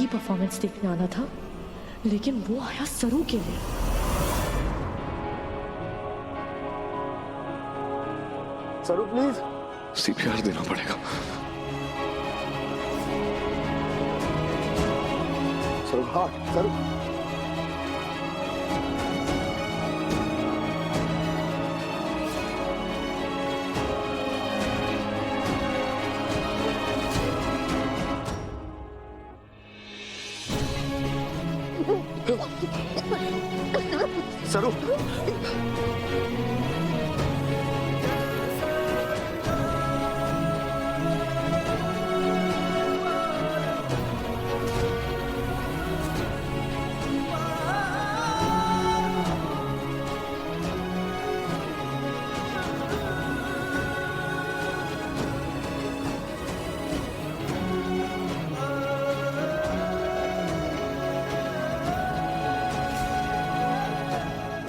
ही performance देखने आना था, लेकिन वो आया सरू के लिए। सरू प्लीज। सीपीआर देना पड़ेगा। सरू हाँ सरू। सरू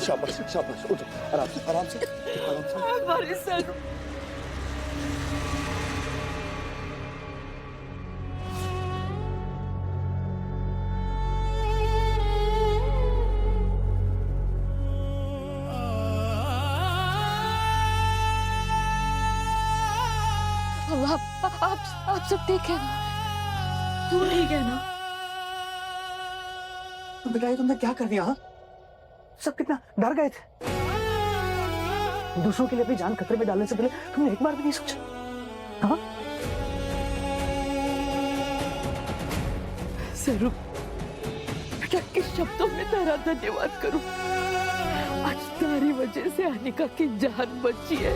शाबाश शाबाश, उठो आराम से आराम से आराम से। हमारे सर आप सब ठीक है? तू ठीक है ना? बेटा ये तुमने क्या कर दिया? हाँ सब कितना डर गए थे। दूसरों के लिए अपनी जान खतरे में डालने से पहले तुमने एक बार भी नहीं सोचा? हाँ सरू बेटा, किस शब्दों में तेरा धन्यवाद करूं? आज तुम्हारी वजह से अनिका की जान बची है।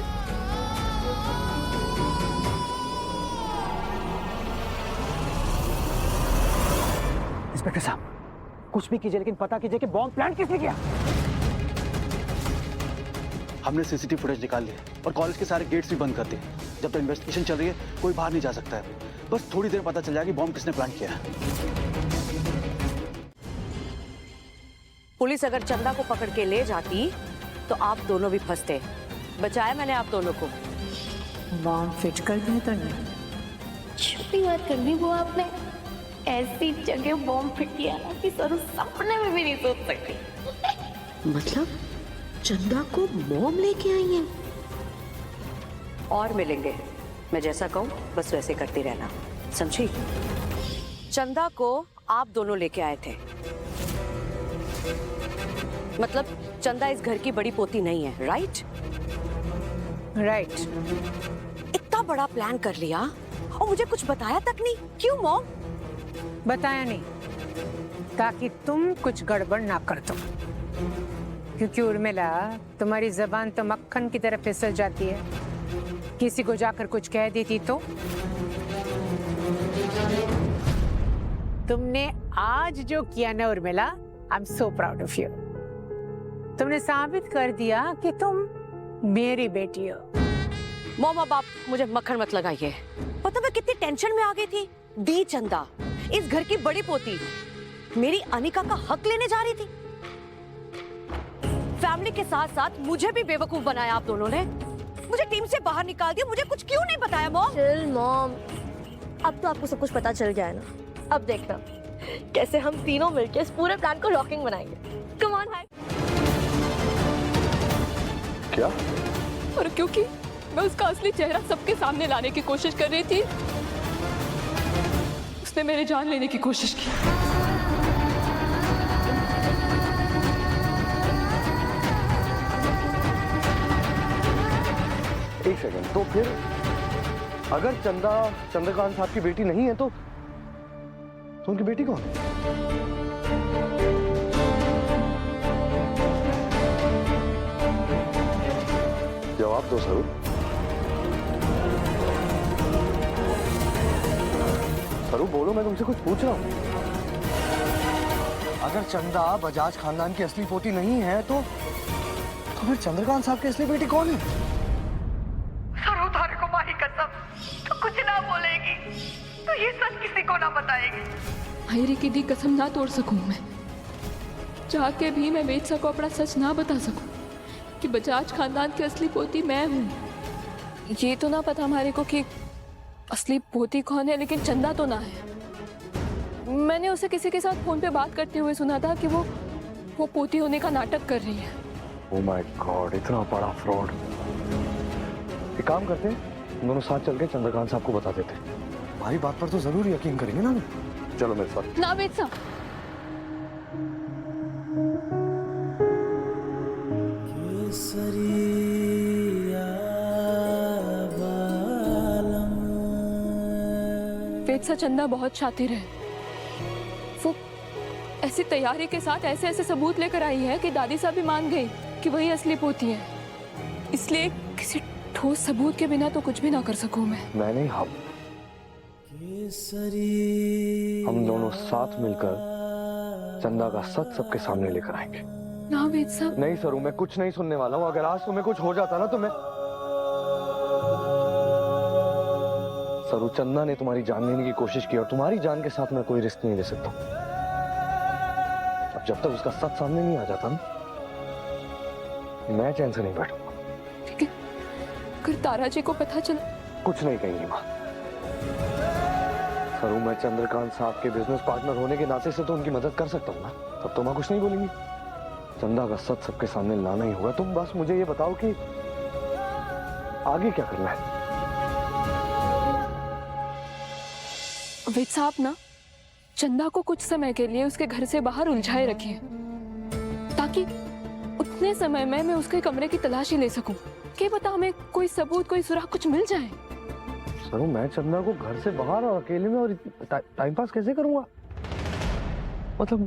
इंस्पेक्टर साहब कुछ भी कीजिए, लेकिन पता कीजिए कि बॉम्ब प्लांट किसने किया। हमने सीसीटीवी फुटेज निकाल लिया और कॉलेज के सारे गेट्स भी बंद कर दिए। जब तक इन्वेस्टिगेशन चल रही है कोई बाहर नहीं जा सकता है। बस थोड़ी देर पता चल जाएगा कि बॉम्ब किसने प्लांट किया है। पुलिस अगर चंदा को पकड़ के ले जाती तो आप दोनों भी फंसते। बचाया मैंने आप दोनों को। बॉम्ब फिट कर दिया तो नहीं? छुट्टी बात कर दी वो आपने। ऐसी जगह बॉम्ब फिट किया ना कि सरू सपने में भी नहीं सोच सकती। मतलब चंदा को बॉम्ब लेके आई है? और मिलेंगे, मैं जैसा कहूं बस वैसे करती रहना, समझी? चंदा को आप दोनों लेके आए थे, मतलब चंदा इस घर की बड़ी पोती नहीं है, राइट? राइट। इतना बड़ा प्लान कर लिया और मुझे कुछ बताया तक नहीं, क्यों मॉम? बताया नहीं ताकि तुम कुछ गड़बड़ ना कर दो, क्योंकि उर्मिला तुम्हारी जबान तो मक्खन की तरह फिसल जाती है। किसी को जाकर कुछ कह देती तो। तुमने आज जो किया ना Urmila, I am so proud of you. तुमने साबित कर दिया कि तुम मेरी बेटी हो। मॉम अब आप मुझे मक्खन मत लगाइए। पता मैं कितनी टेंशन में आ गई थी। दी चंदा इस घर की बड़ी पोती मेरी अनिका का हक लेने जा रही थी। फैमिली के साथ साथ मुझे भी बेवकूफ बनाया आप दोनों ने। मुझे टीम से बाहर निकाल दिया। मुझे कुछ क्यों नहीं बताया मॉम? चिल मॉम, अब तो आपको सब कुछ पता चल गया है ना। अब देखना कैसे हम तीनों मिलकर इस पूरे प्लान को रॉकिंग बनाएंगे। कम ऑन हाय। क्या? और क्योंकि मैं उसका असली चेहरा सबके सामने लाने की कोशिश कर रही थी, उसने मेरी जान लेने की कोशिश की। एक सेकंड, तो फिर अगर चंदा चंद्रकांत साहब की बेटी नहीं है तो उनकी बेटी कौन है? जवाब दो सरू। सरू बोलो, मैं तुमसे कुछ पूछ रहा हूं। अगर चंदा बजाज खानदान की असली पोती नहीं है तो फिर चंद्रकांत साहब की असली बेटी कौन है? सरू थारे को माही कसम तो कुछ ना बोलेगी, तो ये सच किसी को ना बताएगी। मेरी की दी कसम ना तोड़ सकूं मैं, चाह के भी मैं वेद को अपना सच ना बता सकूं कि बजाज खानदान की असली पोती मैं हूं। ये तो ना पता हमारे को कि असली पोती कौन है, लेकिन चंदा तो ना है। मैंने उसे किसी के साथ फोन पे बात करते हुए सुना था कि वो पोती होने का नाटक कर रही है। ओह माय गॉड, इतना बड़ा फ्रॉड। एक काम करते हैं, हम दोनों साथ चल के चंद्रकांत साहब को बता देते हैं। हमारी बात पर तो जरूर यकीन करेंगे ना। चलो मेरे साथ। ना वेद साहब, वेद साहब चंदा बहुत शातिर है। वो ऐसी तैयारी के साथ ऐसे ऐसे सबूत लेकर आई है कि दादी साहब भी मान गई कि वही असली पोती है। इसलिए किसी ठोस सबूत के बिना तो कुछ भी ना कर सकूं मैं नहीं, हम दोनों साथ मिलकर चंदा का सच सबके सामने लेकर आएंगे। ना वेद साहब, नहीं सरू, मैं कुछ नहीं सुनने वाला हूँ। अगर आज तुम्हें कुछ हो जाता ना तो मैं सरू, चंदा ने तुम्हारी जान लेने की कोशिश की और तुम्हारी जान के साथ मैं कोई रिस्क नहीं ले सकता। अब जब तक उसका सच सामने नहीं आ जाता ना, मैं चैन से नहीं बैठूंगा। ठीक है, अगर तारा जी को पता चला? कुछ नहीं कहेंगी माँ। सरू, मैं चंद्रकांत साहब के बिजनेस पार्टनर होने के नाते से तो उनकी मदद कर सकता हूँ ना। तब तो माँ कुछ नहीं बोलेंगी। चंदा का सच सबके सामने लाना ही होगा। तुम बस मुझे ये बताओ कि आगे क्या करना है। वेद साहब ना चंदा को कुछ समय के लिए उसके घर से बाहर उलझाए रखिए, ताकि उतने समय में मैं उसके कमरे की तलाशी ले सकूं। क्या पता हमें कोई सबूत, कोई सुराग कुछ मिल जाए। सरू, मैं चंदा को घर से बाहर और अकेले में और टाइम पास कैसे करूंगा? मतलब